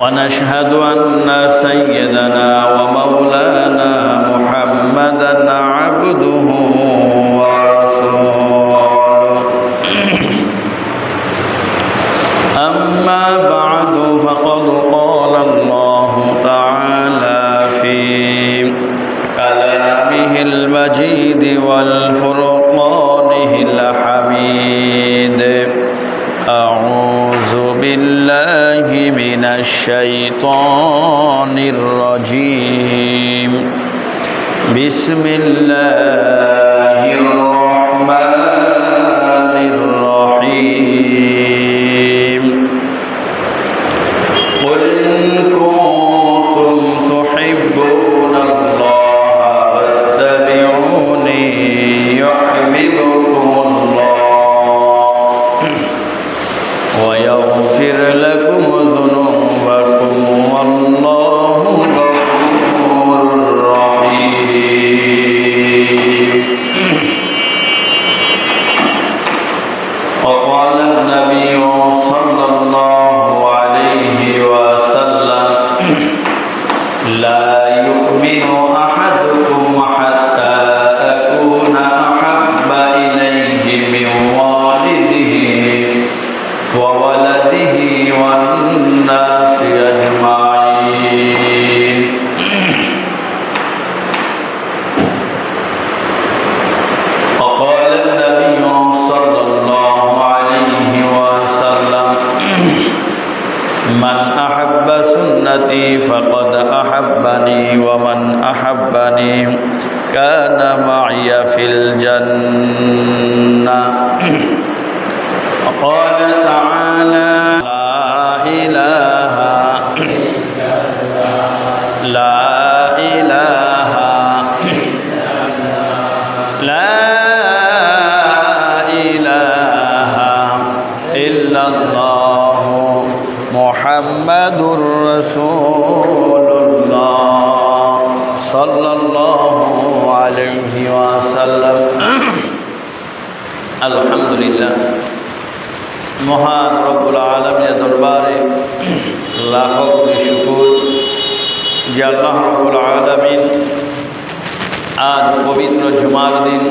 ونشهد أن سيدنا ومولانا محمدا عبده ورسوله أما بعد فقد قال الله تعالى في كلامه المجيد والفرقانه الحميد أعوذ بالله من الشيطان الرجيم بسم الله الرحمن الرحيم قل إن كنتم تحبون الله فاتبعوني يحببكم الله ويغفر لكم ذنوبكم والله غفور رحيم. وقال النبي صلى الله عليه وسلم لا يؤمن أحدكم حتى أكون أحب إليه من والده وولده والناس أجمعين. وقال النبي صلى الله عليه وسلم من أحب سنتي فقد أحبني ومن أحبني كان معي في الجنة. وقال تعالى لا إله إلا الله محمد رسول الله صلى الله عليه وسلم. الحمد لله মহান রব্বুল আলামিনের দরবারে লাখো কোটি শুকর যে আল্লাহ রব্বুল আলামিন আজ পবিত্র জুমার দিন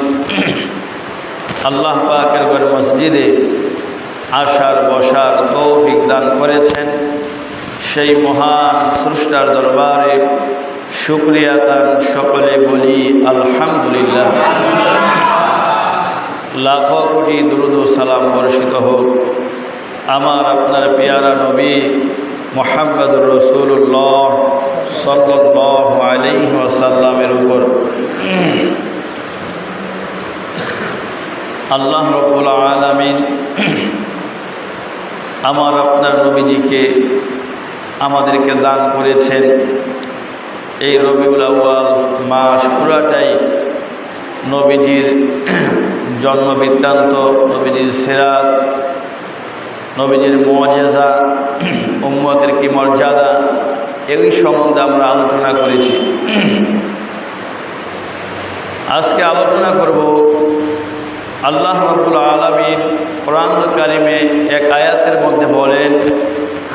আল্লাহ পাকের ঘর মসজিদে আসার বসার তৌফিক দান করেছেন। সেই মহান স্রষ্টার দরবারে শুকরিয়া তার সকলে বলি আলহামদুলিল্লাহ। লাখো কোটি দুরুদ ও সালাম বর্ষিত হোক আমার আপনার পেয়ারা নবী মুহাম্মদুর রাসূলুল্লাহ সাল্লাল্লাহু আলাইহি ওয়াসাল্লামের উপর। আল্লাহ রাব্বুল আলামিন আমার আপনার নবীজিকে আমাদেরকে দান করেছেন এই রবিউল আউয়াল মাস পুরাটাই নবীজির জন্ম বৃত্তান্ত, নবীজির সিরাত, নবীজির মুআজিজা, উম্মতের কি মর্যাদা, এই সম্বন্ধে আমরা আলোচনা করেছি। আজকে আলোচনা করব আল্লাহ রাব্বুল আলামিন কোরআনুল কারীমে এক আয়াতের মধ্যে বলেন,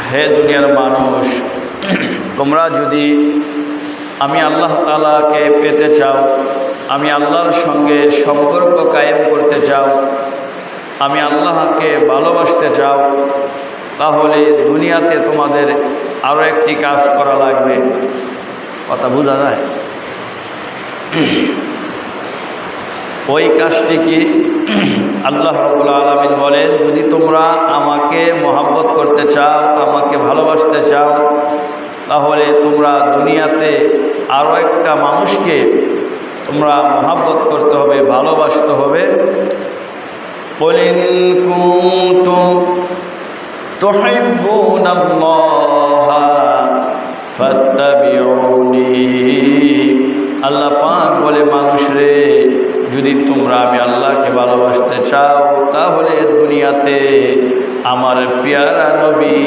হে দুনিয়ার মানুষ, তোমরা যদি আমি আল্লাহ তাআলাকে পেতে চাও, আমি আল্লাহর সঙ্গে সম্পর্ক কায়েম করতে চাও, আমি আল্লাহকে ভালোবাসতে চাও, তাহলে দুনিয়াতে তোমাদের আরও একটি কাজ করা লাগবে। কথা বোঝা যায়? ওই কাজটি কি? আল্লাহ রাব্বুল আলামিন বলেন, যদি তোমরা আমাকে মহব্বত করতে চাও, আমাকে ভালোবাসতে চাও, তাহলে তোমরা দুনিয়াতে আরও একটা মানুষকে তোমরা মহব্বত করতে হবে, ভালোবাসতে হবে। قُلْ إِن كُنتُمْ تُحِبُّونَ اللَّهَ فَاتَّبِعُونِي। আল্লাহ পাক বলে, মানুষ রে, যদি তোমরা আমি আল্লাহকে ভালোবাসতে চাও, তাহলে দুনিয়াতে আমার পেয়ারা নবী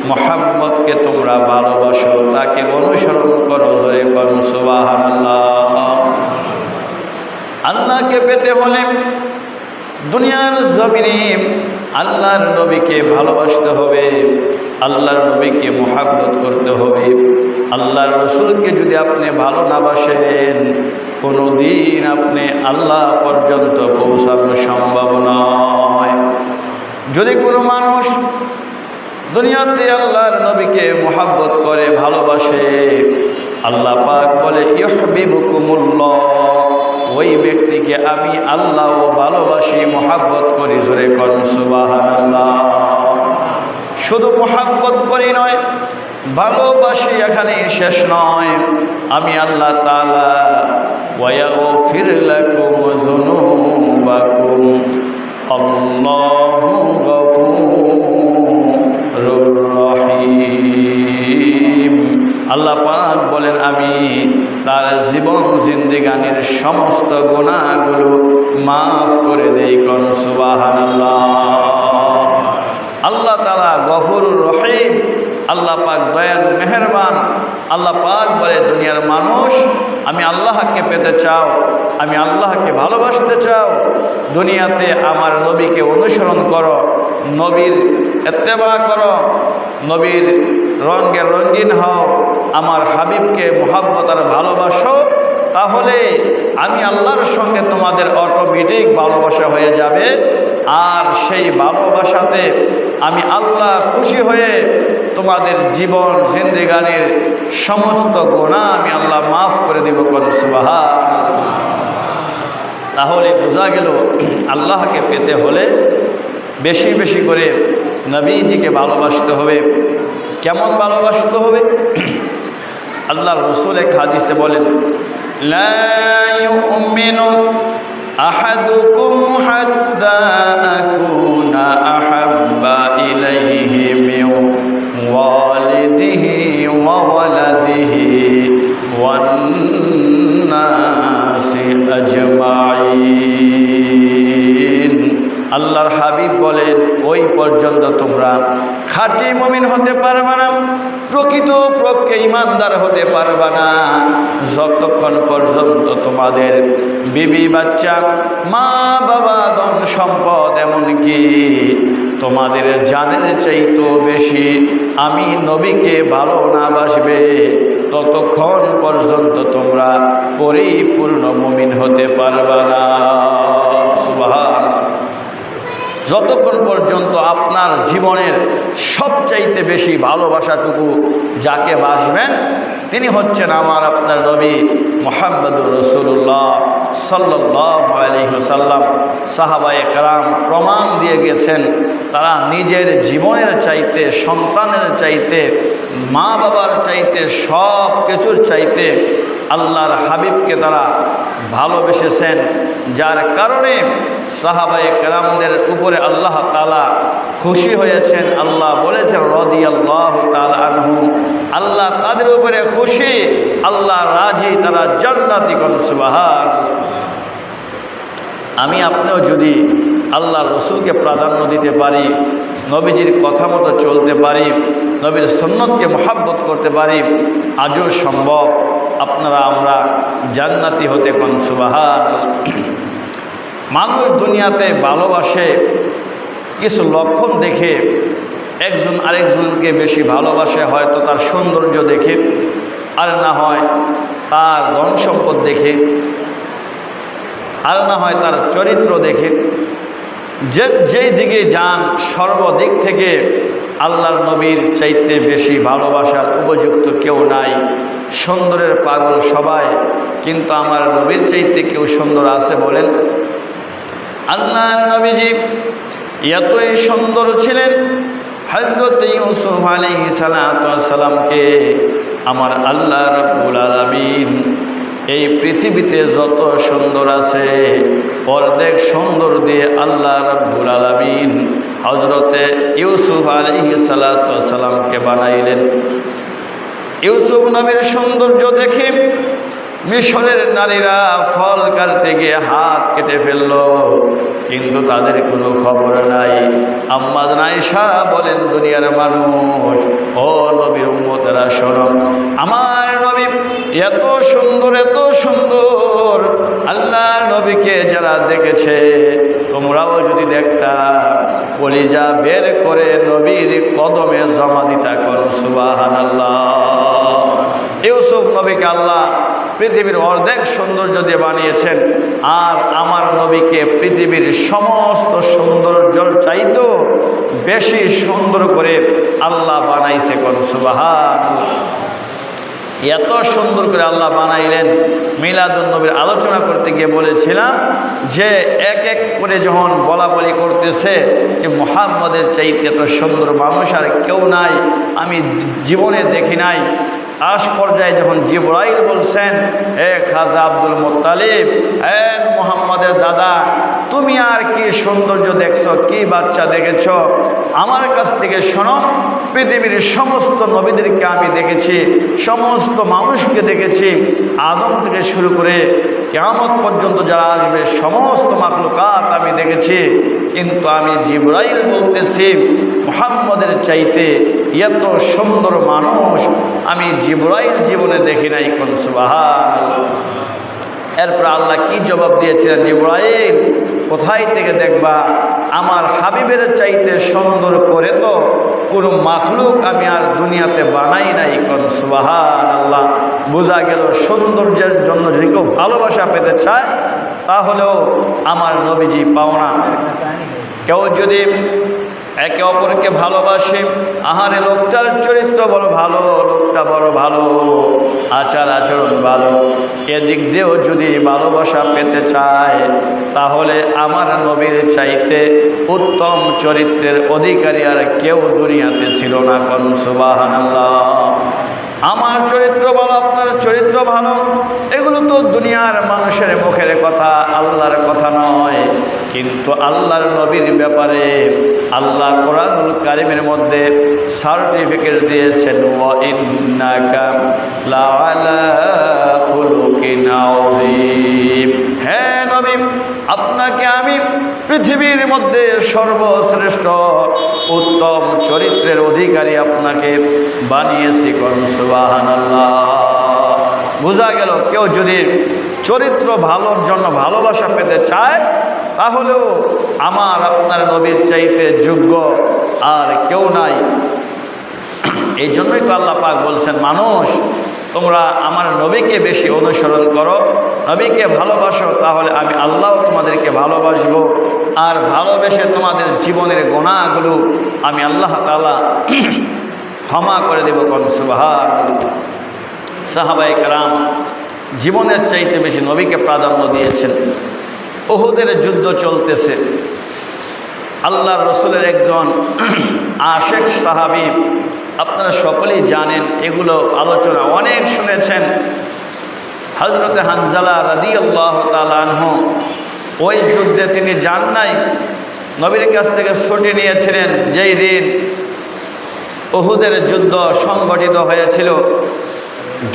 মুহাম্মদকে তোমরা ভালোবাসো, তাকে অনুসরণ করো। জোরে করো সুবহানাল্লাহ। আল্লাহকে পেতে হলে দুনিয়ার জমিনে আল্লাহর নবীকে ভালোবাসতে হবে, আল্লাহর নবীকে মুহাব্বত করতে হবে। আল্লাহর রসুলকে যদি আপনি ভালো না বাসেন, কোনো দিন আপনি আল্লাহ পর্যন্ত পৌঁছানো সম্ভব নয়। যদি কোনো মানুষ দুনিয়াতে আল্লাহর নবীকে মুহাব্বত করে, ভালোবাসে, আল্লাহ পাক বলে ইউহিব্বুকুমুল্লাহ, ওই ব্যক্তিকে আমি আল্লাহ ভালোবাসি, মুহাব্বত করি। জোরে করুন সুবহানাল্লাহ। শুধু মুহাব্বত করি নয়, ভালোবাসি এখানেই শেষ নয়, আমি আল্লাহ তাআলা ওয়ায়াগফির লাকুম যুনুবাকুম, আল্লাহু গফুরুর রহিম। আল্লাহ পাক বলেন আমি তার জীবন জিন্দেগানির সমস্ত গুনাহগুলো মাফ করে দেই। কোন সুবহানাল্লাহ। আল্লাহ তাআলা গফুরুর রহিম, আল্লাহ পাক দয়ালু মেহেরবান। আল্লাহ পাক বলে দুনিয়ার মানুষ, আমি আল্লাহকে পেতে চাও, আমি আল্লাহকে ভালোবাসতে চাও, দুনিয়াতে আমার নবীকে অনুসরণ করো, নবীর ইত্তেবা করো, নবীর রঙে রঙিন হও, আমার হাবিবকে মুহাব্বত আর ভালোবাসো, তাহলে আমি আল্লাহর সঙ্গে তোমাদের অটোমেটিক ভালোবাসা হয়ে যাবে। আর সেই ভালোবাসাতে আমি আল্লাহ খুশি হয়ে তোমাদের জীবন জিন্দেগানির সমস্ত গুনাহ আমি আল্লাহ মাফ করে দিব। কোন সুবহানাল্লাহ। তাহলে বোঝা গেল আল্লাহকে পেতে হলে বেশি বেশি করে নবীজিকে ভালোবাসতে হবে। কেমন ভালোবাসতে হবে? আল্লাহর রাসূল এক হাদিসে বলেন, লা ইউমিনু আহাদুকুম হাত্তা আকুনা আহাব্বা ইলাইহি মিন ওয়ালিদিহি ওয়া ওয়ালাদিহি ওয়ান নাসি আজমাইন। আল্লাহর হাবিব বলেন, ওই পর্যন্ত তোমরা খাঁটি মুমিন হতে পারবে না, প্রকৃত পক্ষে ইমানদার হতে পারবে না, যতক্ষণ পর্যন্ত তোমাদের বিবি বাচ্চা, মা বাবা, ধন সম্পদ, এমনকি তোমাদের জানের চাইতেও বেশি আমি নবীকে ভালো না বাসবে, ততক্ষণ পর্যন্ত তোমরা পরিপূর্ণ মুমিন হতে পারবে না। সুবহানাল্লাহ। যতক্ষণ পর্যন্ত আপনার জীবনের সবচাইতে বেশি ভালোবাসাটুকু যাকে বাসবেন, তিনি হচ্ছেন আমার আপনার নবী মুহাম্মদুর রাসূলুল্লাহ সাল্লাল্লাহু আলাইহি ওয়াসাল্লাম। সাহাবায়ে কেরাম প্রমাণ দিয়ে গেছেন, তারা নিজের জীবনের চাইতে, সন্তানের চাইতে, মা বাবার চাইতে, সব কিছুর চাইতে আল্লাহর হাবিবকে তারা ভালোবেসেছেন, যার কারণে সাহাবায়ে কেরামদের উপরে আল্লাহ তাআলা খুশি হয়েছেন। আল্লাহ বলেছেন রাদিয়াল্লাহু তাআলা আনহু, আল্লাহ তাদের উপরে খুশি, আল্লাহ রাজি, তারা জান্নাতি। কোন সুবহানাল্লাহ। আমি আপনিও যদি আল্লাহ রসুলকে প্রাধান্য দিতে পারি, নবীজির কথা মতো চলতে পারি, নবীর সুন্নতকে মুহাব্বত করতে পারি, আজও সম্ভব আপনারা আমরা জান্নাতি হতে। কোন সুবহানাল্লাহ। মানুষ দুনিয়াতে ভালোবাসে কিছু লক্ষণ দেখে, একজন আরেকজনকে বেশি ভালোবাসে, হয়তো তার সৌন্দর্য দেখে, আর না হয় তার ধন সম্পদ দেখে, আর না হয় তার চরিত্র দেখে। যেই দিকে যান, সর্বদিক থেকে আল্লাহর নবীর চাইতে বেশি ভালোবাসার উপযুক্ত কেউ নাই। সুন্দরের পাগল সবাই, কিন্তু আমার নবীর চাইতে কেউ সুন্দর আছে বলেন? আল্লাহর নবীজি এতই সুন্দর ছিলেন, হযরত ইউসুফ আলাইহিস সালামকে আমার আল্লাহ রাব্বুল আলামিন এই পৃথিবীতে যত সুন্দর আছে অর্ধেক সুন্দর দিয়ে আল্লাহ রাব্বুল আলামিন হযরতে ইউসুফ আলাইহিস সালামকে বানাইলেন। ইউসুফ নবীর সৌন্দর্য দেখে মিশরের নারীরা ফল কাটতে গিয়ে হাত কেটে ফেলল, কিন্তু তাদের কোনো খবর নাই। আম্মা আয়েশা বলেন, দুনিয়ার মানুষ, ও নবীর উম্মতেরা শোনো, আমার নবী এত সুন্দর, এত সুন্দর, আল্লাহর নবীকে যারা দেখেছে তোমরাও যদি দেখতা কলিজা বের করে নবীর কদমে জমা দিতা করুন সুবহানাল্লাহ। ইউসুফ নবীকে আল্লাহ পৃথিবীর অর্ধেক সৌন্দর্য দিয়ে বানিয়েছেন, আর আমার নবীকে পৃথিবীর সমস্ত সৌন্দর্যের চাইতেও বেশি সুন্দর করে আল্লাহ বানাইছে করুন সুবহানাল্লাহ। এত সুন্দর করে আল্লাহ বানাইলেন। মিলাদুন নবীর আলোচনা করতে গিয়ে বলেছিলাম যে এক এক করে যখন বলা বলি করতেছে যে মুহাম্মদের চাইতে এত সুন্দর মানুষ আর কেউ নাই, আমি জীবনে দেখি নাই। আজ পর্যায়ে যখন জিবরাইল বলছেন, হে খাজা আব্দুল মুত্তালিব, হে মুহাম্মদের দাদা, তুমি আর কি সৌন্দর্য দেখছো, কি বাচ্চা দেখেছ, আমার কাছ থেকে শোনো। পৃথিবীর সমস্ত নবীদেরকে আমি দেখেছি, সমস্ত মানুষকে দেখেছি, আদম থেকে শুরু করে কিয়ামত পর্যন্ত যারা আসবে সমস্ত মাখলুকাত আমি দেখেছি, কিন্তু আমি জিবরাইল বলতেছি মুহাম্মদের চাইতে এত সুন্দর মানুষ আমি জিবরাইল জীবনে দেখি নাই কোন সুবহানাল্লাহ। এরপর আল্লাহ কি জবাব দিয়েছিলেন, জিবরাইল কোথায় থেকে দেখবা, আমার হাবিবের চাইতে সুন্দর করে তো কোনো মাখলুক আমি আর দুনিয়াতে বানাই নাই কোন সুবহানাল্লাহ। বোঝা গেল সৌন্দর্যের জন্য যদি কেউ ভালোবাসা পেতে চায় তাহলেও আমার নবীজি পাওনা। কেউ যদি একে অপরকে ভালোবাসে, আহারে লোকটার চরিত্র বড় ভালো, লোকটা বড় ভালো, আচার আচরণ ভালো, এদিক দিয়েও যদি ভালোবাসা পেতে চায় তাহলে আমার নবীর চাইতে উত্তম চরিত্রের অধিকারী আর কেউ দুনিয়াতে ছিল না কোন সুবহানাল্লাহ। আমার চরিত্র ভালো, আপনার চরিত্র ভালো, এগুলো তো দুনিয়ার মানুষের মুখের কথা, আল্লাহর কথা নয়। কিন্তু আল্লাহর নবীর ব্যাপারে আল্লাহ কোরআনুল কারীমের মধ্যে সার্টিফিকেট দিয়েছেন, ওয়া ইন্নাকা লাআলা খুলুকিন আযীম। হ্যাঁ নবী, আপনাকে আমি পৃথিবীর মধ্যে সর্বশ্রেষ্ঠ উত্তম চরিত্রের অধিকারী আপনাকে বানিয়েছি কোন সুবহানাল্লাহ। বোঝা গেল কেউ যদি চরিত্র ভালোর জন্য ভালোবাসা পেতে চায় তাহলেও আমার আপনার নবীর চাইতে যোগ্য আর কেউ নাই। এই জন্যই তো আল্লাহ পাক বলছেন, মানুষ তোমরা আমার নবীকে বেশি অনুসরণ করো, নবীকে ভালোবাসো, তাহলে আমি আল্লাহ তোমাদেরকে ভালোবাসবো, আর ভালোবেসে তোমাদের জীবনের গুনাহগুলো আমি আল্লাহ তাআলা ক্ষমা করে দেব কোন সুবহানাল্লাহ। সাহাবায়ে কেরাম জীবনের চাইতে বেশি নবীকে প্রাধান্য দিয়েছেন। উহুদের যুদ্ধ চলতেছে, আল্লাহর রসুলের একজন আশেক সাহাবী, আপনারা সকলেই জানেন, এগুলো আলোচনা অনেক শুনেছেন। হযরতে হানজালা রাদিয়াল্লাহু তাআলা আনহু ওই যুদ্ধে তিনি যান নাই, নবীর কাছ থেকে ছুটি নিয়েছিলেন যেই দিন উহুদের যুদ্ধ সংগঠিত হয়েছিল।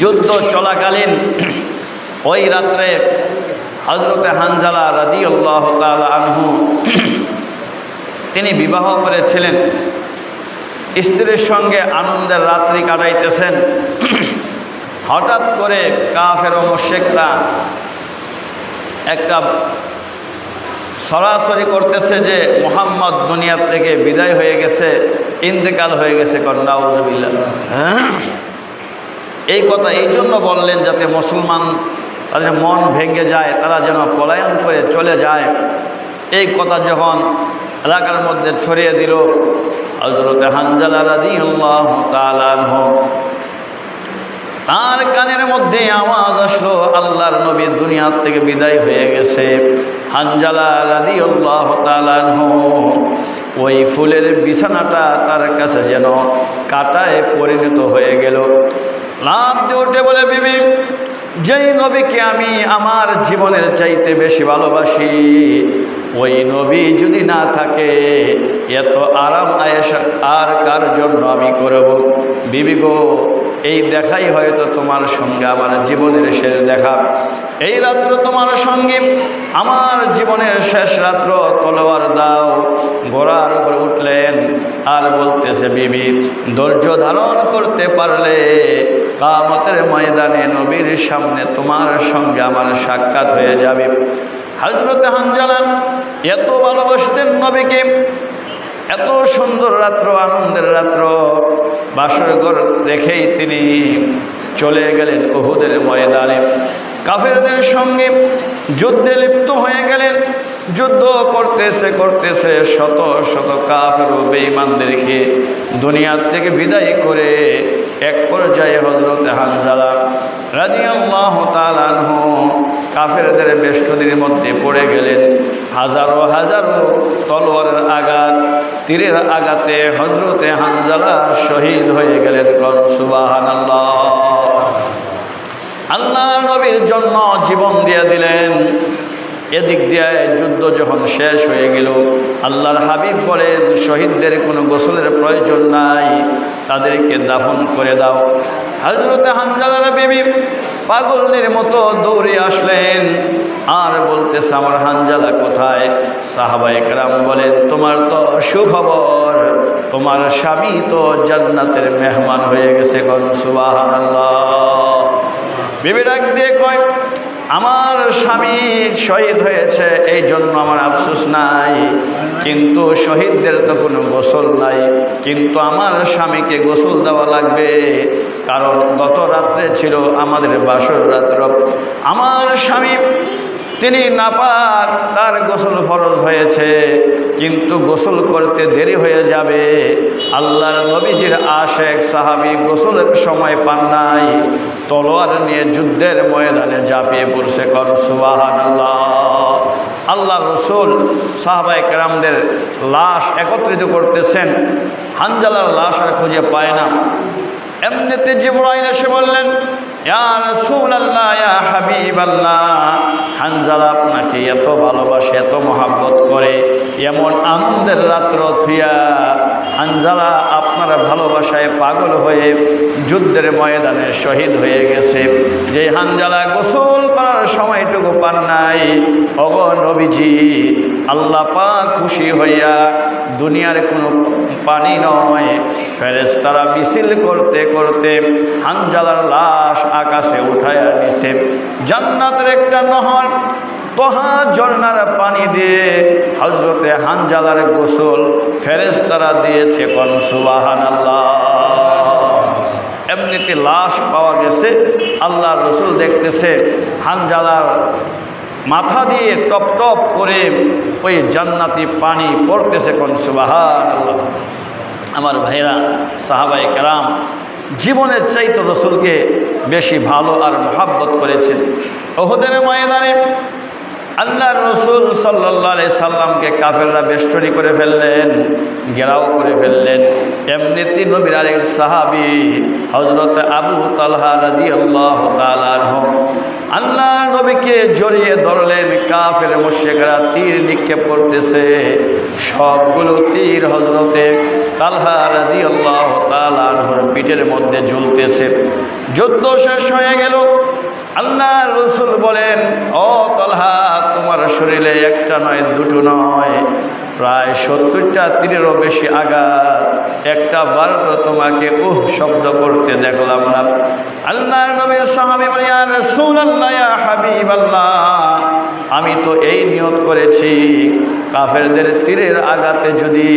যুদ্ধ চলাকালীন ওই রাত্রে হযরতে হানজালা রাদিয়াল্লাহু তাআলা আনহু তিনি বিবাহ করেছিলেন, স্ত্রীর সঙ্গে আনন্দের রাত্রি কাটাইতেছেন। হঠাৎ করে কাফের ও মুশরিকরা একটা সরাসরি করতেছে যে মুহাম্মদ দুনিয়া থেকে বিদায় হয়ে গেছে, ইন্তেকাল হয়ে গেছে, নাউযুবিল্লাহ। এই কথা এই জন্য বললেন যাতে মুসলমান তাদের মন ভেঙে যায়, তারা যেন পলায়ন করে চলে যায়। এই কথা যখন এলাকার মধ্যে ছড়িয়ে দিল, হযরতে হানজালা রাদিয়াল্লাহু তাআলা আনহু তার কানের মধ্যে আওয়াজ আসলো, আল্লাহর নবী দুনিয়া থেকে বিদায় হয়ে গেছে। হানজালা রাদিয়াল্লাহু তাআলা আনহু ওই ফুলের বিছানাটা তার কাছে যেন কাঁটায় পরিণত হয়ে গেল। লাফ দিয়ে উঠে বলে, বিবি, যেই নবীকে আমি আমার জীবনের চাইতে বেশি ভালোবাসি, ওই নবী যদি না থাকে এত আরাম আয়েশা আর কার জন্য আমি করব? বিবি গো, এই দেখাই হয়তো তোমার সঙ্গে আমার জীবনের শেষ দেখা। এই রাত্র তোমার সঙ্গে আমার জীবনের শেষ রাত্র, তলোয়ার দাও। ঘোড়ার উপর উঠলেন আর বলতেছে, বিবি, ধৈর্য ধারণ করতে পারলে কিয়ামতের ময়দানে নবীর সামনে তোমার সঙ্গে আমার সাক্ষাৎ হয়ে যাবে। হযরত হানজালা এত ভালোবাসতেন নবীকে, এত সুন্দর রাত্র, আনন্দের রাত্র, বাসর ঘর রেখেই তিনি চলে গেলেন উহুদের ময়দানে। কাফেরদের সঙ্গে যুদ্ধে লিপ্ত হয়ে গেলেন। যুদ্ধ করতেছে করতেছে শত শত কাফের ও বেঈমানদেরকে দুনিয়ার থেকে বিদায় করে এক পর্যায়ে হযরত হানজালা রাদিয়াল্লাহু তাআলা আনহু কাফেরদের বেষ্টনীর মধ্যে পড়ে গেলেন। হাজারো হাজারো তলোয়ারের আঘাত, তীরের আঘাতে হযরত হানজালা শহীদ হয়ে গেলেন। সুবহানাল্লাহ। আল্লাহ নবীর জন্য জীবন দিয়ে দিলেন। এদিক দিয়ে যুদ্ধ যখন শেষ হয়ে গেল, আল্লাহর হাবিব বলেন, শহীদদের কোনো গোসলের প্রয়োজন নাই, তাদেরকে দাফন করে দাও। হযরত হানজালার বিবি পাগলের মতো দৌড়ে আসলেন আর বলতেছে, আমার হানজালা কোথায়? সাহাবায়ে কেরাম বলেন, তোমার তো সুখবর, তোমার স্বামী তো জান্নাতের মেহমান হয়ে গেছে। সুবহানাল্লাহ। বিবি ডাক দিয়ে কয়, আমার স্বামী শহীদ হয়েছে, এই জন্য আমার আফসোস নাই, কিন্তু শহীদদের তো কোনো গোসল নাই, কিন্তু আমার স্বামীকে গোসল দেওয়া লাগবে, কারণ গত রাত্রে ছিল আমাদের বাসর রাত্র। আমার স্বামী তিনি নাপাক, তার গোসল ফরজ হয়েছে, কিন্তু গোসল করতে দেরি হয়ে যাবে। আল্লাহর নবীজির আশেক সাহাবী গোসলের সময় পান নাই, তলোয়ার নিয়ে যুদ্ধের ময়দানে ঝাঁপিয়ে পড়ছে। সুবহানাল্লাহ। আল্লাহ রসুল সাহাবায়ে কেরামদের লাশ একত্রিত করতেছেন, হানজালার লাশ আর খুঁজে পায় না। এমনিতে জিবরাইল এসে বললেন, ইয়া রাসূলুল্লাহ, ইয়া হাবিবাল্লাহ, হানজালা আপনাকে এত ভালোবাসে, এত মহাব্বত করে, এমন আনন্দের রাত্র থুইয়া হানজালা আপনার ভালোবাসায় পাগল হয়ে যুদ্ধের ময়দানে শহীদ হয়ে গেছে। যে হানজালা গোসল করার সময়টুকু পান নাই, ওগো নবীজি, আল্লাহ পাক খুশি হইয়া দুনিয়ার কোনো পানি নয়, ফেরেশতারা মিছিল করতে করতে হানজালার লাশ আকাশে উঠায়া নিছে। জান্নাতের একটা নহর তোহা ঝর্ণার পানি দিয়ে হযরতে হানজালার গোসল ফেরেশতারা দিয়েছে। সুবহানাল্লাহ। এমনিতে লাশ পাওয়া গেছে, আল্লাহর রসুল দেখতেছে হানজালার মাথা দিয়ে টপ টপ করে ওই জান্নাতি পানি পড়তেছে। সুবহানাল্লাহ। আমার ভাইরা, সাহাবায়ে কেরাম জীবনের চাইতে রসুলকে বেশি ভালো আর মহব্বত করেছেন। উহুদের ময়দানে আল্লাহর রসুল সাল্লাল্লাহু আলাইহি সাল্লামকে কাফেররা বেষ্টনী করে ফেললেন, ঘেরাও করে ফেললেন। এমনিতে নবীর আরেক সাহাবী হযরত আবু তালহা রাদিয়াল্লাহু তাআলা আনহু আল্লাহর নবীকে জড়িয়ে ধরলেন। কাফের মুশরিকরা তীর নিক্ষেপ করতেছে, সবগুলো তীর হযরতে তালহা রাদিয়াল্লাহু তাআলা আনহুর পিঠের মধ্যে ঝুলতেছে। যুদ্ধ শেষ হয়ে গেল। আল্লাহর রাসূল বলেন, ও তালহা, তোমার শরীরে একটা নয়, দুটো নয়, প্রায় 70টা তীরেরও বেশি আঘাত, একটা বার তো তোমাকে শব্দ করতে দেখলাম না। আল্লাহর নবীর সাহাবী বলেন, ইয়া রাসূলুল্লাহ, ইয়া হাবিবাল্লাহ, আমি তো এই নিয়ত করেছি, কাফেরদের তীরের আঘাতে যদি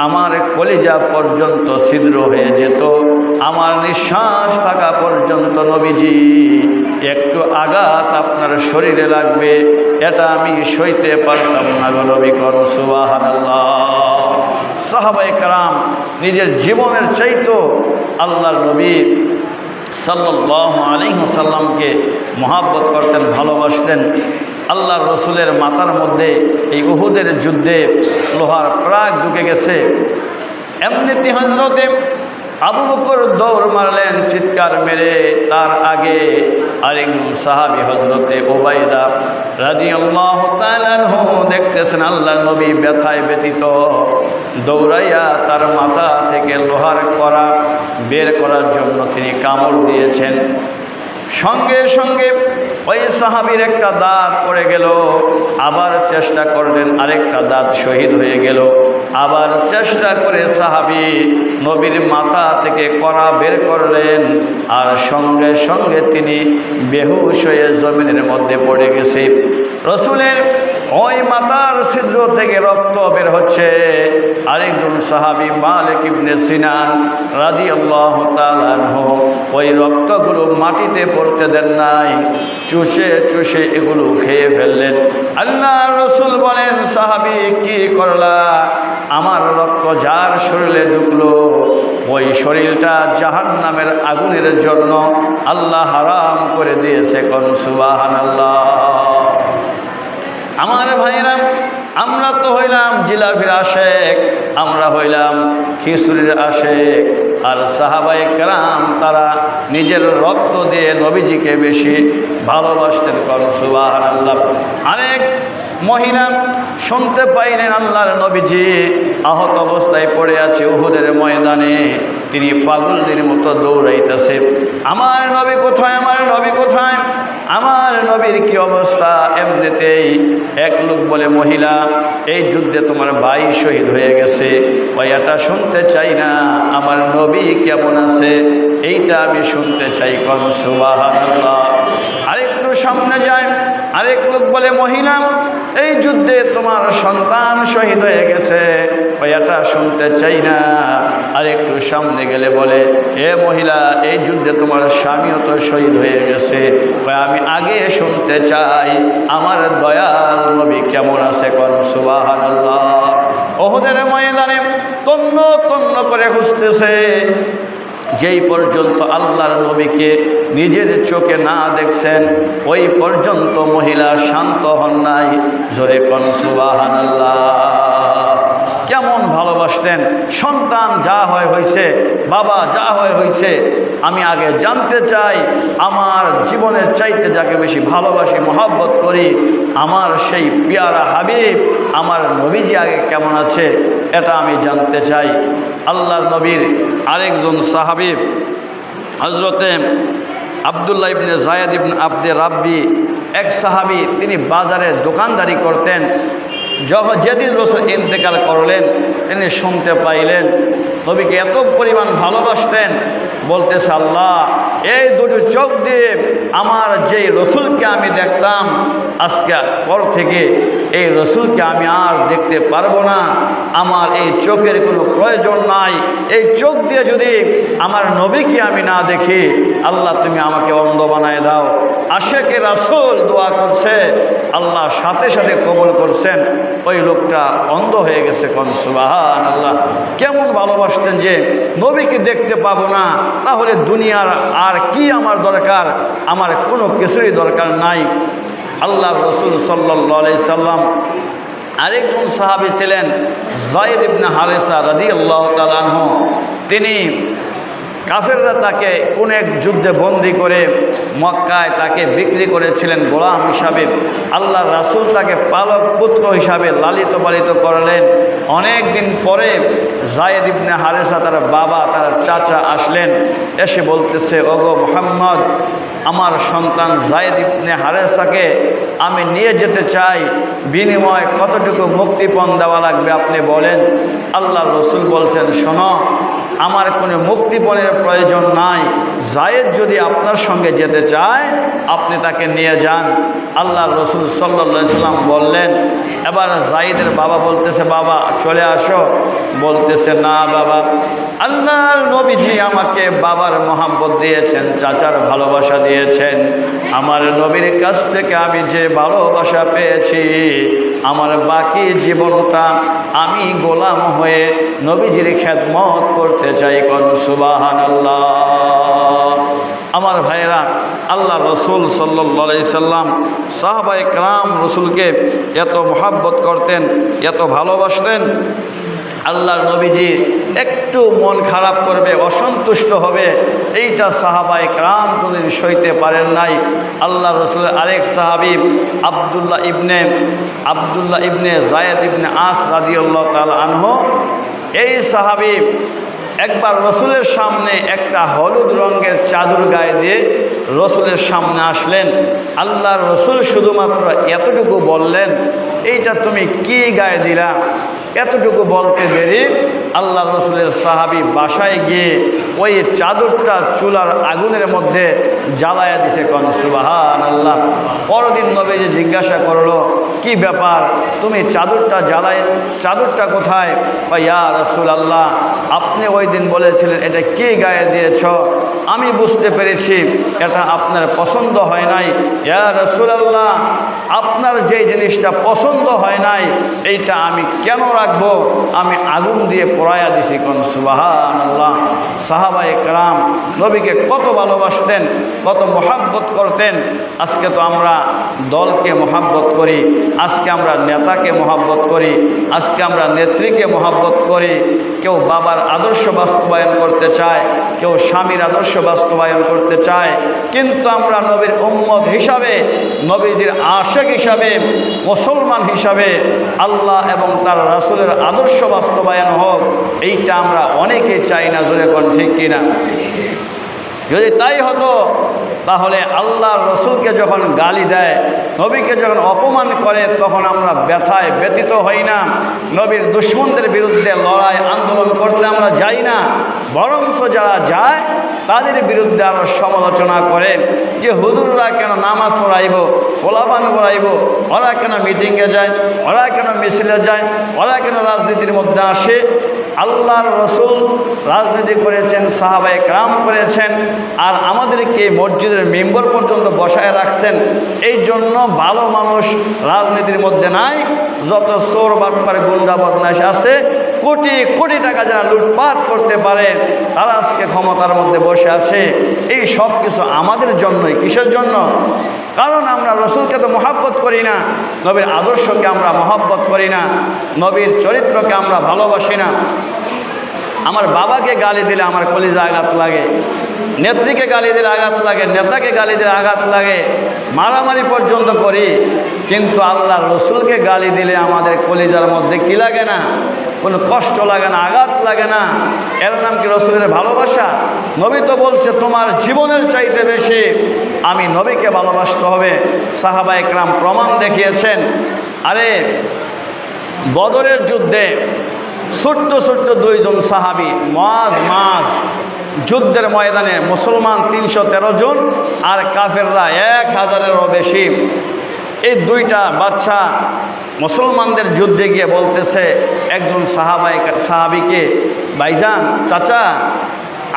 আমার কলিজা পর্যন্ত ছিদ্র হয়ে যেত, আমার নিঃশ্বাস থাকা পর্যন্ত নবীজি একটু আঘাত আপনার শরীরে লাগবে, এটা আমি সইতে পারতাম না গো নবী। সুবহানাল্লাহ। সাহাবায়ে কেরাম নিজের জীবনের চাইতো আল্লাহর নবী সাল্লাল্লাহু আলাইহি ওয়াসাল্লামকে মহব্বত করতেন, ভালোবাসতেন। আল্লাহর রসুলের মাথার মধ্যে এই উহুদের যুদ্ধে লোহার প্রাগ ঢুকে গেছে। এমনিতে হযরতে আবু বকর দৌড় মারলেন চিৎকার মেরে, তার আগে আরেকজন সাহাবী হযরতে উবাইদা রাদিয়াল্লাহু তাআলা আনহু দেখতেছেন আল্লাহর নবী ব্যথায় ব্যথিত, দৌড়াইয়া তার মাথা থেকে লোহার কড়া বের করার জন্য তিনি কামড় দিয়েছেন। সঙ্গে সঙ্গে ওই সাহাবীর একটা দাঁত পড়ে গেল, আবার চেষ্টা করলেন, আরেকটা দাঁত শহীদ হয়ে গেল। আবার চেষ্টা করে সাহাবী নবীর মাথা থেকে কড়া বের করলেন, আর সঙ্গে সঙ্গে তিনি বেহুশ হয়ে জমিনের মধ্যে পড়ে গেছে। রসুলের ওই মাথার ছিদ্র থেকে রক্ত বের হচ্ছে। আরেকজন সাহাবী মালিক ইবনে সিনান রাদিয়াল্লাহু তাআলা আনহু ওই রক্তগুলো মাটিতে পড়তে দেন নাই, চুষে চুষে এগুলো খেয়ে ফেললেন। আল্লাহর রাসূল বলেন, সাহাবী কি করলা? আমার রক্ত যার শরীরে ঢুকলো ওই শরীরটা জাহান্নামের আগুনের জন্য আল্লাহ হারাম করে দিয়েছে। কোন সুবহানাল্লাহ। আমার ভাইরা, আমরা তো হইলাম জিলাপির আশেক, আমরা হইলাম খিচুড়ির আশেক, আর সাহাবায়ে কেরাম তারা নিজের রক্ত দিয়ে নবীজিকে বেশি ভালোবাসতেন। কোন সুবহানাল্লাহ। আরেক মহিলা শুনতে পাইলেন আল্লাহর নবীজি আহত অবস্থায় পড়ে আছে উহুদের ময়দানে, তিনি পাগলদের মতো দৌড়াইতেছে, আমার নবী কোথায়, আমার নবী কোথায়, আমার নবীর কি অবস্থা? এমনিতেই এক লোক বলে, মহিলা এই যুদ্ধে তোমার ভাই শহীদ হয়ে গেছে, ওই এটা শুনতে চাই না, আমার নবী কেমন আছে এইটা আমি শুনতে চাই। কোন সুবহানাল্লাহ। আরেকটু সামনে যায়, আরেক লোক বলে, মহিলা এই যুদ্ধে তোমার সন্তান শহীদ হয়ে গেছে, ওই এটা শুনতে চাই না। আরেকটু সামনে গেলে বলে, এ মহিলা এই যুদ্ধে তোমার স্বামীও তো শহীদ হয়ে গেছে, আমি আগে শুনতে চাই আমার দয়াল নবী কেমন আছে। কোন সুবহানাল্লাহ। উহুদের ময়দানে তন্ন তন্ন করে খুঁজতেছে, যেই পর্যন্ত আল্লাহর নবীকে নিজের চোখে না দেখছেন ওই পর্যন্ত মহিলা শান্ত হন নাই। জোরে কোন সুবহানাল্লাহ। কেমন ভালোবাসতেন। সন্তান যা হয় হয়েছে, বাবা যা হয় হয়েছে, আমি আগে জানতে চাই আমার জীবনের চাইতে যাকে বেশি ভালোবাসি মহব্বত করি আমার সেই পিয়ারা হাবিব আমার নবীজি আগে কেমন আছে এটা আমি জানতে চাই। আল্লাহর নবীর আরেকজন সাহাবী হযরতে আব্দুল্লাহ ইবনে যায়েদ ইবনে আব্দে রাব্বি, এক সাহাবী, তিনি বাজারে দোকানদারি করতেন। যেদিন রাসূল ইন্তেকাল করলেন তিনি শুনতে পাইলেন নবীকে এত পরিমাণ ভালোবাসতেন, বলতেছে, আল্লাহ এই দুটো চোখ দিয়ে আমার যেই রসুলকে আমি দেখতাম আজকে পর থেকে এই রসুলকে আমি আর দেখতে পারবো না, আমার এই চোখের কোনো প্রয়োজন নাই, এই চোখ দিয়ে যদি আমার নবীকে আমি না দেখি আল্লাহ তুমি আমাকে অন্ধ বানায় দাও। আশেকে রাসূল দোয়া করছে, আল্লাহ সাথে সাথে কবুল করছেন, ওই লোকটা অন্ধ হয়ে গেছে। কোন সুবহানাল্লাহ। কেমন ভালোবাসতেন যে নবীকে দেখতে পাবো না তাহলে দুনিয়ার আর কি আমার দরকার, আমার কোনো কিছুই দরকার নাই। আল্লাহ রাসূল সাল্লাল্লাহু আলাইহি সাল্লাম আরেকজন সাহাবী ছিলেন যায়েদ ইবনে হারেসা রাদিয়াল্লাহু তাআলা আনহু, তিনি কাফেররা তাকে কোন এক যুদ্ধে বন্দী করে মক্কায় তাকে বিক্রি করেছিলেন গোলাম হিসাবে। আল্লাহ রাসূল তাকে পালক পুত্র হিসাবে লালিত পালিত করলেন। অনেক দিন পরে যায়েদ ইবনে হারেসা তার বাবা তার চাচা আসলেন, এসে বলতেছে, ওগো মুহাম্মদ, আমার সন্তান যায়েদ ইবনে হারেসাকে আমি নিয়ে যেতে চাই, বিনিময়ে কতটুকু মুক্তিপণ দেওয়া লাগবে আপনি বলেন। আল্লাহ রাসূল বলছেন, শোনো, আমার কোনো মুক্তিপণের প্রয়োজন নাই, যায়েদ যদি আপনার সঙ্গে যেতে চায় আপনি তাকে নিয়ে যান। আল্লাহ রাসূল সাল্লাল্লাহু আলাইহি সাল্লাম বললেন। এবার যায়েদের বাবা বলতেছে, বাবা চলে আসো। বলতেছে, না বাবা, আল্লাহর নবীজি আমাকে বাবার মহব্বত দিয়েছেন, চাচার ভালোবাসা দিয়েছেন, আমার নবীর কাছ থেকে আমি যে ভালোবাসা পেয়েছি আমার বাকি জীবনটা আমি গোলাম হয়ে নবীজির খেদমত করতে চাই। কোন সুবহানাল্লাহ। আমার ভাইরা, আল্লাহ রাসূল সাল্লাল্লাহু আলাইহি সাল্লাম সাহাবায়ে কেরাম রাসূলকে এত মহব্বত করতেন, এত ভালোবাসতেন, আল্লাহর নবীজি একটু মন খারাপ করবে, অসন্তুষ্ট হবে, এইটা সাহাবায়ে কেরাম কোনদিন সইতে পারেন নাই। আল্লাহ রাসূলের আরেক সাহাবী আব্দুল্লাহ ইবনে যায়েদ ইবনে আস রাদিয়াল্লাহু তাআলা আনহু, এই সাহাবী একবার রসুলের সামনে একটা হলুদ রঙের চাদর গায়ে দিয়ে রসুলের সামনে আসলেন। আল্লাহর রসুল শুধুমাত্র এতটুকু বললেন, এইটা তুমি কি গায়ে দিলা? এতটুকু বলতে দেরি আল্লাহ রসুলের সাহাবী বাসায় গিয়ে ওই চাদরটা চুলার আগুনের মধ্যে জ্বালায়া দিছে। কোন সুবহানাল্লাহ। পরদিন নবীজি জিজ্ঞাসা করলো, কি ব্যাপার, তুমি চাদরটা কোথায়? ইয়া রাসূলুল্লাহ, আপনি ওই দিন বলেছিলেন এটা কি গায়ে দিয়েছ, আমি বুঝতে পেরেছি এটা আপনার পছন্দ হয় নাই। ইয়া রাসূলুল্লাহ, আপনার যে জিনিসটা পছন্দ হয় নাই এইটা আমি কেন রাখবো, আমি আগুন দিয়ে পোড়াইয়া দিছি। কোন সুবহানাল্লাহ। সাহাবায়ে কেরাম নবীকে কত ভালোবাসতেন, কত মহাব্বত করতেন। আজকে তো আমরা দলকে মহাব্বত করি, আজকে আমরা নেতাকে মহাব্বত করি, আজকে আমরা নেত্রীকে মহাব্বত করি। কেউ বাবার আদর্শ বাস্তবায়ন করতে চায়, কেউ স্বামীর আদর্শ বাস্তবায়ন করতে চায়, কিন্তু আমরা নবীর উম্মত হিসাবে, নবীজির আশিক হিসাবে, মুসলমান হিসাবে আল্লাহ এবং তার রাসূলের আদর্শ বাস্তবায়ন হোক, এইটা আমরা অনেকে চাই না। জোরে কোন ঠিক কিনা? যদি তাই হতো তাহলে আল্লাহর রসুলকে যখন গালি দেয়, নবীকে যখন অপমান করে, তখন আমরা ব্যথায় ব্যতীত হই না। নবীর দুশমনদের বিরুদ্ধে লড়াই আন্দোলন করতে আমরা যাই না, বরঞ্চ যারা যায় তাদের বিরুদ্ধে আরও সমালোচনা করে যে হুজুররা কেন নামাজ পড়াইব, পোলাপান পড়াইব, ওরা কেন মিটিংয়ে যায়, ওরা কেন মিছিলে যায়, ওরা কেন রাজনীতির মধ্যে আসে। আল্লাহর রসুল রাজনীতি করেছেন, সাহাবায়ে কেরাম করেছেন, আর আমাদেরকে মসজিদের মেম্বার পর্যন্ত বসায় রাখছেন। এই জন্য ভালো মানুষ রাজনীতির মধ্যে নাই। যত চোর বাটপার গুন্ডা বদমাশ আছে, কোটি কোটি টাকা যারা লুটপাট করতে পারে, তারা আজকে ক্ষমতার মধ্যে বসে আছে। এই সব কিছু আমাদের জন্যই। কিসের জন্য? কারণ আমরা রসুলকে তো মহাব্বত করি না, নবীর আদর্শকে আমরা মহাব্বত করি না, নবীর চরিত্রকে আমরা ভালোবাসি না। আমার বাবাকে গালি দিলে আমার কলিজা আঘাত লাগে, নেত্রীকে গালি দিলে আঘাত লাগে, নেতাকে গালি দিলে আঘাত লাগে, মারামারি পর্যন্ত করি। কিন্তু আল্লাহর রসুলকে গালি দিলে আমাদের কলিজার মধ্যে কি লাগে না? কোনো কষ্ট লাগে না, আঘাত লাগে না। এর নাম কি রসুলের ভালোবাসা? নবী তো বলছে তোমার জীবনের চাইতে বেশি আমি নবীকে ভালোবাসতে হবে। সাহাবায়ে কেরাম প্রমাণ দেখিয়েছেন। আরে বদরের যুদ্ধে ছোট্ট ছোট্ট দুইজন সাহাবী, মাঝ যুদ্ধের ময়দানে মুসলমান 313 জন আর কাফেররা 1000-এরও বেশি। এই দুইটা বাচ্চা মুসলমানদের যুদ্ধে গিয়ে বলতেছে একজন সাহাবীকে, ভাইজান, চাচা,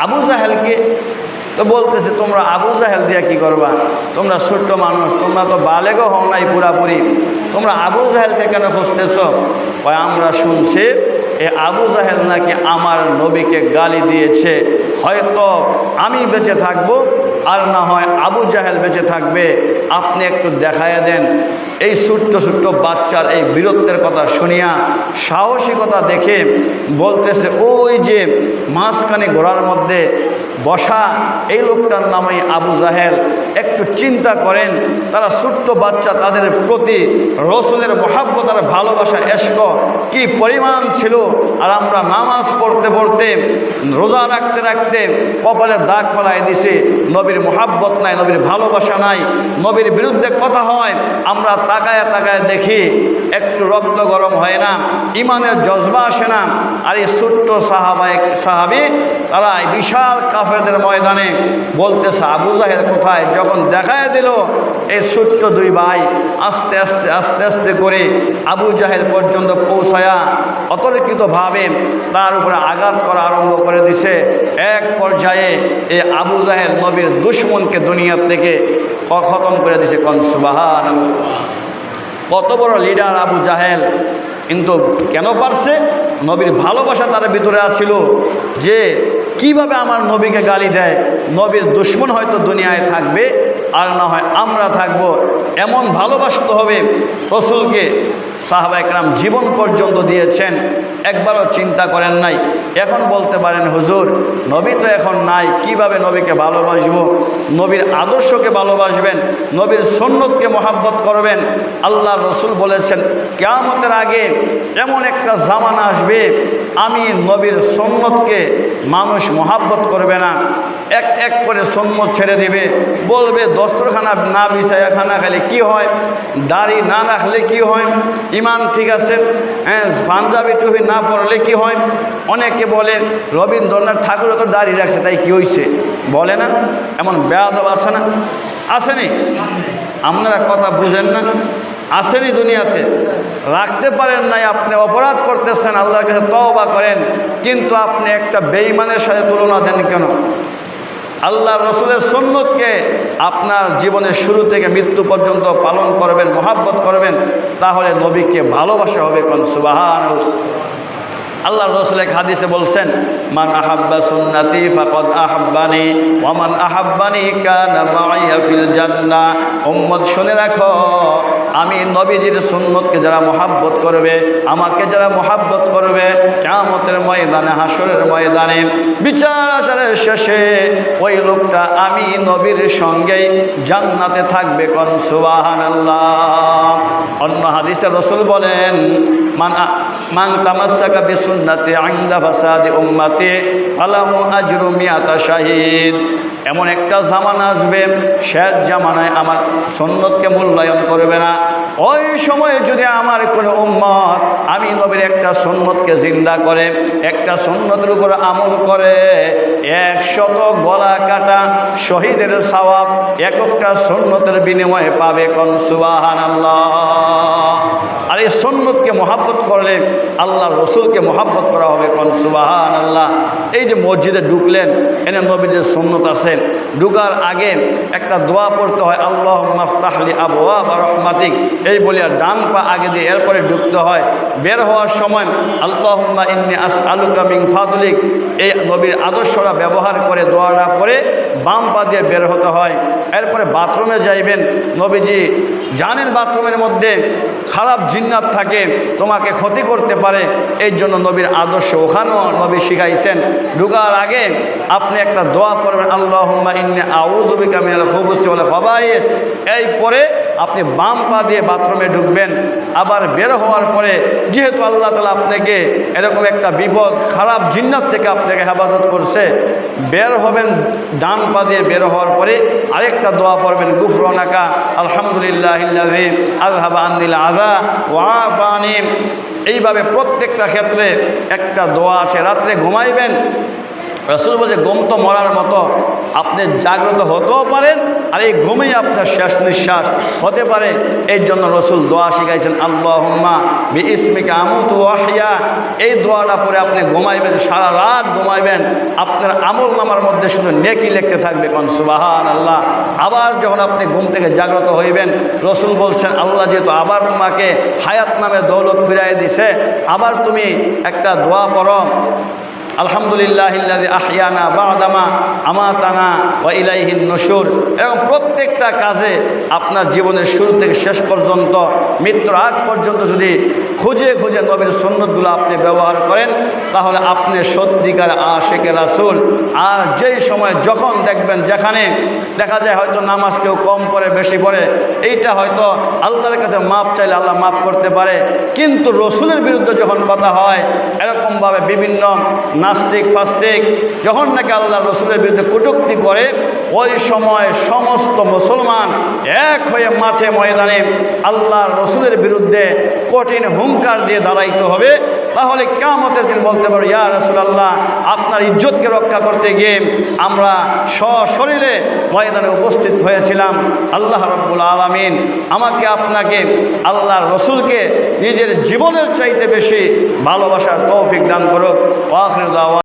আবু জাহেলকে। তো বলতেছে তোমরা আবু জাহেল দিয়া কি করবা, তোমরা ছোট্ট মানুষ, তোমরা তো বালেগও হও নাই পুরাপুরি, তোমরা আবু জাহেলকে কেন খুঁজতেছ? আমরা শুনছি এ আবু জাহেল নাকি আমার নবীকে গালি দিয়েছে, হয়তো আমি বেঁচে থাকব আর না হয় আবু জাহেল বেঁচে থাকবে, আপনি একটু দেখাইয়া দেন। এই ছোট্ট ছোট্ট বাচ্চার এই বীরত্বের কথা শুনিয়া, সাহসিকতা দেখে বলতেছে ওই যে মাঝখানে ঘোড়ার মধ্যে বসা এই লোকটার নামই আবু জাহেল। একটু চিন্তা করেন, তারা ছোট্ট বাচ্চা, তাদের প্রতি রসুলের মহাব্বত আর ভালোবাসা এসক কি পরিমাণ ছিল। আর আমরা নামাজ পড়তে পড়তে, রোজা রাখতে রাখতে কপালে দাগ ফেলাই দিছি। নবীর মহাব্বত নাই, নবীর ভালোবাসা নাই, নবীর বিরুদ্ধে কথা হয়, আমরা তাকায় তাকায় দেখি, একটু রক্ত গরম হয় না, ইমানের জজবা আসে না। আর এই ছোট্ট সাহাবী তারা বিশাল কাফেরদের ময়দানে বলতেছে আবু জাহেল কোথায়? যখন দেখায় দিল এই ছোট্ট দুই ভাই আস্তে আস্তে আস্তে আস্তে করে আবু জাহেল পর্যন্ত পৌঁছায়া অতর্কিতভাবে তার উপরে আঘাত করা আরম্ভ করে দিছে। এক পর্যায়ে এই আবু জাহেল নবীর দুশমনকে দুনিয়া থেকে খতম করে দিছে। কোন সুবহানাল্লাহ। কত বড় লিডার আবু জাহেল, কিন্তু কেন পারছে? নবীর ভালোবাসা তার ভিতরে আছিল, যে কিভাবে আমার নবীকে গালি দেয়, নবীর দুশমন হয়তো দুনিয়ায় থাকবে আর না হয় আমরা থাকব, এমন ভালোবাসতে হবে রসুলকে। সাহাবায়ে কেরাম জীবন পর্যন্ত দিয়েছেন, একবারও চিন্তা করেন নাই। এখন বলতে পারেন হুজুর নবী তো এখন নাই, কিভাবে নবীকে ভালোবাসবো? নবীর আদর্শকে ভালোবাসবেন, নবীর সুন্নতকে মহাব্বত করবেন। আল্লাহ রসুল বলেছেন কিয়ামতের আগে এমন একটা জামানা আসবে, আমি নবীর সুন্নতকে মানুষ মহাব্বত করবে না, এক এক করে সুন্নত ছেড়ে দিবে, বলবে বস্ত্রখানা না বিছাইয়া খানা খেলে কি হয়, দাড়ি না রাখলে কি হয়, ইমান ঠিক আছে, পাঞ্জাবি টুপি না পরলে কি হয়। অনেকে বলে রবীন্দ্রনাথ ঠাকুর তো দাড়ি রাখছে তাই কি হয়েছে, বলে না? এমন বেয়াদব আছে না, আসেনি? আপনারা কথা বুঝেন না, আসেনি? দুনিয়াতে রাখতে পারেন নাই, আপনি অপরাধ করতেছেন, আল্লাহর কাছে তওবা করেন, কিন্তু আপনি একটা বেঈমানের সাথে তুলনা দেন কেন? আল্লাহ রসুলের সুন্নতকে আপনার জীবনের শুরু থেকে মৃত্যু পর্যন্ত পালন করবেন, মহাব্বত করবেন, তাহলে নবীকে ভালোবাসা হবে। কোন সুবহানাল্লাহ। আল্লাহ রসুল এক হাদিসে বলছেন, মান আহাব্বা সুন্নতি ফাকাদ আহাব্বানি ওয়া মান আহাব্বানি কানা মাইয়া ফিল জান্নাহ। উম্মত শুনে রাখো, আমি নবীজির সুন্নতকে যারা মহাব্বত করবে, আমাকে যারা মহাব্বত করবে, কিয়ামতের ময়দানে, হাসরের ময়দানে, বিচার আসারের শেষে ওই লোকটা আমি নবীর সঙ্গেই জান্নাতে থাকবে। কোন সুবহানাল্লাহ। অন্য হাদিসে রসুল বলেন, মান তামাসসাকা বিসুন্নতি ইনদা ফাসাদি উম্মতি ফালাহু আজরু মিয়াতা শাহীদ। এমন একটা জামানা আসবে, শেষ জামানায় আমার সুন্নতকে মূল্যায়ন করবে না। ওই সময়ে যদি আমার কোনো উম্মত আমি নবীর একটা সুন্নতকে জিন্দা করে, একটা সুন্নতের উপর আমল করে, 100 গলা কাটা শহীদের সওয়াব একটা সুন্নতের বিনিময়ে পাবে। কোন সুবহানাল্লাহ। আর এই সুন্নতকে মহাব্বত করলে আল্লাহ রসুলকে মহাব্বত করা হবে। কোন সুবহানাল্লাহ। এই যে মসজিদে ঢুকলেন, এনে নবীদের সুন্নত আছে, ঢুকার আগে একটা দোয়া পড়তে হয়, আল্লাহুম্মা ইফতাহলি আবওয়াব রাহমাতিক, এই বলিয়া ডান পা আগে দিয়ে এরপরে ঢুকতে হয়। বের হওয়ার সময় আল্লাহুম্মা ইন্নী আসআলুকা মিন ফাদলিক, এই নবীর আদর্শরা ব্যবহার করে দোয়াটা পড়ে বাম পা দিয়ে বের হতে হয়। এরপরে বাথরুমে যাইবেন, নবীজি জানেন বাথরুমের মধ্যে খারাপ জিন্নাত থাকে, তোমাকে ক্ষতি করতে পারে, এই জন্য নবীর আদর্শ ওখানেও নবী শিখাইছেন। ঢুকার আগে আপনি একটা দোয়া পড়বেন, আল্লাহুম্মা ইন্নী আউযু বিকা মিনাল খুবুসি ওয়াল খাবাইস, এই পরে আপনি বাম পা দিয়ে বাথরুমে ঢুকবেন। আবার বের হওয়ার পরে, যেহেতু আল্লাহ তাআলা আপনাকে এরকম একটা বিপদ, খারাপ জিন্নাত থেকে আপনাকে হেফাজত করছে, বের হবেন ডান পা দিয়ে। বের হওয়ার পরে আরেকটা দোয়া পড়বেন, গুফরানাকা আলহামদুলিল্লাহিল্লাযী আযহাবা আন্নিল আযা ওয়া আফানি। এইভাবে প্রত্যেকটা ক্ষেত্রে একটা দোয়া আছে। রাত্রে ঘুমাইবেন, রাসূল বলছে ঘুম তো মরার মতো, আপনি জাগ্রত হতেও পারেন, আর এই ঘুমেই আপনার শেষ নিঃশ্বাস হতে পারে। এই জন্য রসুল দোয়া শিখাইছেন, আল্লাহুম্মা বিইসমিকা আমুতু ওয়া আহইয়া। এই দোয়াটা পরে আপনি ঘুমাইবেন, সারা রাত ঘুমাইবেন, আপনার আমল নামার মধ্যে শুধু নেকি লিখতে থাকবে। কোন সুবহানাল্লাহ। আবার যখন আপনি ঘুম থেকে জাগ্রত হইবেন, রসুল বলছেন, আল্লাহ যেহেতু আবার তোমাকে হায়াত নামে দৌলত ফিরাই দিছে, আবার তুমি একটা দোয়া পড়ো, আলহামদুলিল্লাহিল্লাযী আহইয়ানা বা'দামা আমাতানা ওয়া ইলাইহিন নুশুর। এবং প্রত্যেকটা কাজে আপনার জীবনের শুরু থেকে শেষ পর্যন্ত, মৃত্যুর আগ পর্যন্ত যদি খুঁজে খুঁজে নবীর সুন্নতগুলো আপনি ব্যবহার করেন, তাহলে আপনি সত্যিকার আশিকে রাসূল। আর যেই সময় যখন দেখবেন, যেখানে দেখা যায় হয়তো নামাজ কেউ কম পড়ে বেশি পড়ে, এইটা হয়তো আল্লাহর কাছে মাপ চাইলে আল্লাহ মাফ করতে পারে, কিন্তু রসুলের বিরুদ্ধে যখন কথা হয়, এরকমভাবে বিভিন্ন নাস্তিক ফাস্তিক যখন নাকি আল্লাহ রসুলের বিরুদ্ধে কটূক্তি করে, ওই সময় সমস্ত মুসলমান এক হয়ে মাঠে ময়দানে আল্লাহর রসুলের বিরুদ্ধে কঠিন হুঙ্কার দিয়ে দাঁড়াইতে হবে। তাহলে কিয়ামতের দিন বলতে পারো, ইয়া রাসূলুল্লাহ, আপনার ইজ্জতকে রক্ষা করতে গিয়ে আমরা সশরীরে ময়দানে উপস্থিত হয়েছিলাম। আল্লাহ রাব্বুল আলামিন আমাকে আপনাকে আল্লাহর রসুলকে নিজের জীবনের চাইতে বেশি ভালোবাসার তৌফিক দান করুক। ওয়া আখিরু দাওয়ানা।